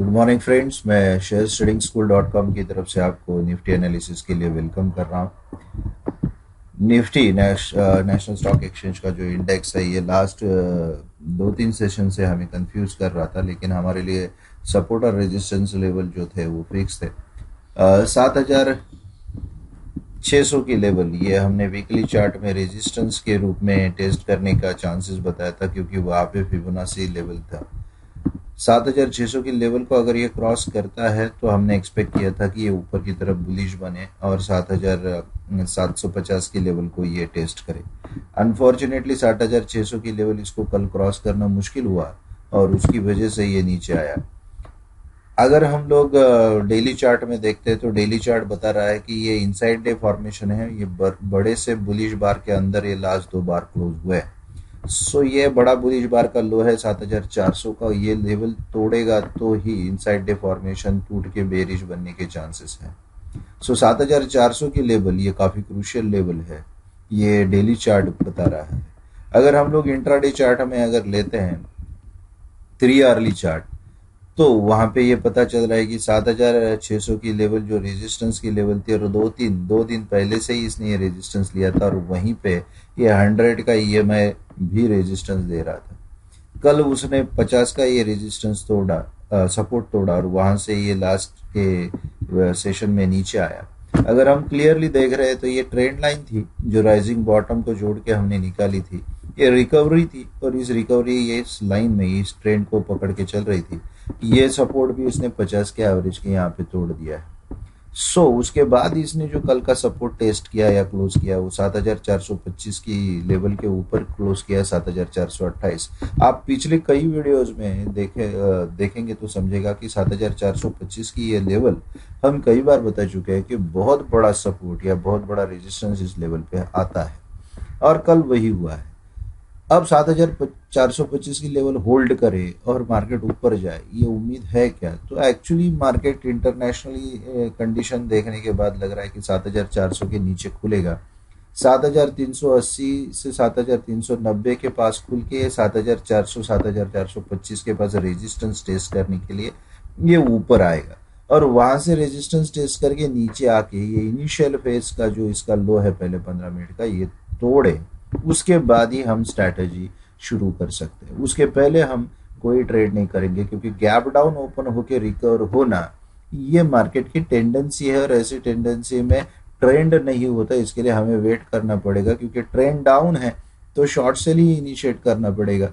Good morning friends, मैं share trading school .com की तरफ से आपको निफ्टी एनालिसिस के लिए वेलकम कर रहा हूँ। निफ्टी नेशनल स्टॉक एक्सचेंज का जो इंडेक्स है ये लास्ट 2-3 सेशन से हमें कंफ्यूज कर रहा था, लेकिन हमारे लिए सपोर्ट और रेजिस्टेंस लेवल जो थे वो फिक्स थे। 7,600 की लेवल ये हमने वीकली चार्ट में रेजिस्टेंस के रूप में टेस्ट करने का चांसेस बताया था, क्योंकि वहाँ पे फिबोनाची लेवल था। 7,600 की लेवल को अगर ये क्रॉस करता है तो हमने एक्सपेक्ट किया था कि ये ऊपर की तरफ बुलिश बने और 7,750 की लेवल को ये टेस्ट करे। अनफॉर्चुनेटली 7,600 की लेवल इसको कल क्रॉस करना मुश्किल हुआ और उसकी वजह से ये नीचे आया। अगर हम लोग डेली चार्ट में देखते हैं तो डेली चार्ट बता रहा है कि ये इनसाइड डे फॉर्मेशन है। ये बड़े से बुलिश बार के अंदर ये लास्ट 2 बार क्लोज हुए हैं। सो ये बड़ा बुलिश बार का लो है 7,400 का। ये लेवल तोड़ेगा तो ही इनसाइड डे फॉर्मेशन टूट के बेरिश बनने के चांसेस हैं। सो 7,400 की लेवल ये काफी क्रूशियल लेवल है, ये डेली चार्ट बता रहा है। अगर हम लोग इंट्राडे चार्ट में अगर लेते हैं 3 आवर्ली चार्ट, तो वहां पे ये पता चल रहा है कि 7,600 की लेवल जो रेजिस्टेंस की लेवल थी, और दो दिन पहले से ही इसने ये रेजिस्टेंस लिया था और वहीं पे ये 100 का ईएमआई भी रेजिस्टेंस दे रहा था। कल उसने 50 का ये रेजिस्टेंस तोड़ा, सपोर्ट तोड़ा और वहां से ये लास्ट के सेशन में नीचे आया। अगर हम क्लियरली देख रहे हैं तो ये ट्रेंड लाइन थी जो राइजिंग बॉटम को जोड़ के हमने निकाली थी। ये रिकवरी थी और इस रिकवरी ये इस लाइन में इस ट्रेंड को पकड़ के चल रही थी। ये सपोर्ट भी इसने 50 के एवरेज के यहाँ पे तोड़ दिया है। सो उसके बाद इसने जो कल का सपोर्ट टेस्ट किया या क्लोज किया वो 7,425 की लेवल के ऊपर क्लोज किया, 7,428। आप पिछले कई वीडियोस में देखेंगे तो समझेगा कि 7,425 की ये लेवल हम कई बार बता चुके हैं कि बहुत बड़ा सपोर्ट या बहुत बड़ा रेजिस्टेंस इस लेवल पे आता है, और कल वही हुआ है। अब 7,425 की लेवल होल्ड करे और मार्केट ऊपर जाए, ये उम्मीद है क्या? तो एक्चुअली मार्केट इंटरनेशनली कंडीशन देखने के बाद लग रहा है कि 7,400 के नीचे खुलेगा। 7,380 से 7,390 के पास खुल के 7,400 7,425 के पास रेजिस्टेंस टेस्ट करने के लिए ये ऊपर आएगा, और वहां से रेजिस्टेंस टेस्ट करके नीचे आके ये इनिशियल फेज का जो इसका लो है पहले 15 मिनट का, ये तोड़े, उसके बाद ही हम स्ट्रैटेजी शुरू कर सकते हैं। उसके पहले हम कोई ट्रेड नहीं करेंगे, क्योंकि गैप डाउन ओपन होके रिकवर होना ये मार्केट की टेंडेंसी है, और ऐसी टेंडेंसी में ट्रेंड नहीं होता। इसके लिए हमें वेट करना पड़ेगा, क्योंकि ट्रेंड डाउन है तो शॉर्ट सेल ही इनिशिएट करना पड़ेगा,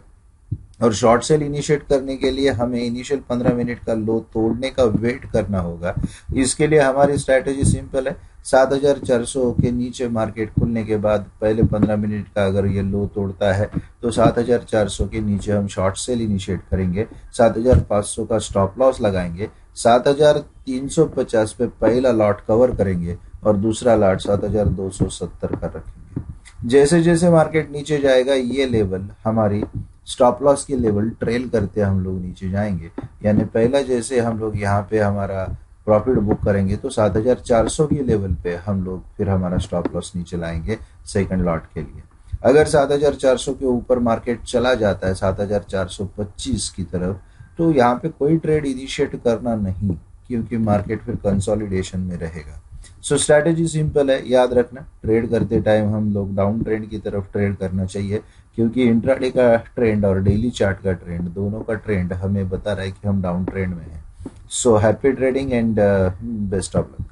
और शॉर्ट सेल इनिशिएट करने के लिए हमें इनिशियल 15 मिनट का लो तोड़ने का वेट करना होगा। इसके लिए हमारी स्ट्रैटेजी सिंपल है। 7,400 के नीचे मार्केट खुलने के बाद पहले 15 मिनट का अगर ये लो तोड़ता है तो 7,400 के नीचे हम शॉर्ट सेल इनिशिएट करेंगे, 7,500 का स्टॉप लॉस लगाएंगे, 7,350 पे पहला लॉट कवर करेंगे और दूसरा लॉट 7,270 का रखेंगे। जैसे जैसे मार्केट नीचे जाएगा ये लेवल हमारी स्टॉप लॉस की लेवल ट्रेल करते हम लोग नीचे जाएंगे। यानी पहला जैसे हम लोग यहाँ पे हमारा प्रॉफिट बुक करेंगे तो 7,400 की लेवल पे हम लोग फिर हमारा स्टॉप लॉस नीचे लाएंगे सेकंड लॉट के लिए। अगर 7,400 के ऊपर मार्केट चला जाता है 7,425 की तरफ, तो यहाँ पे कोई ट्रेड इनिशिएट करना नहीं, क्योंकि मार्केट फिर कंसोलिडेशन में रहेगा। सो स्ट्रैटेजी सिंपल है, याद रखना, ट्रेड करते टाइम हम लोग डाउन ट्रेंड की तरफ ट्रेड करना चाहिए, क्योंकि इंट्राडे का ट्रेंड और डेली चार्ट का ट्रेंड, दोनों का ट्रेंड हमें बता रहा है कि हम डाउन ट्रेंड में हैं। So happy trading and best of luck.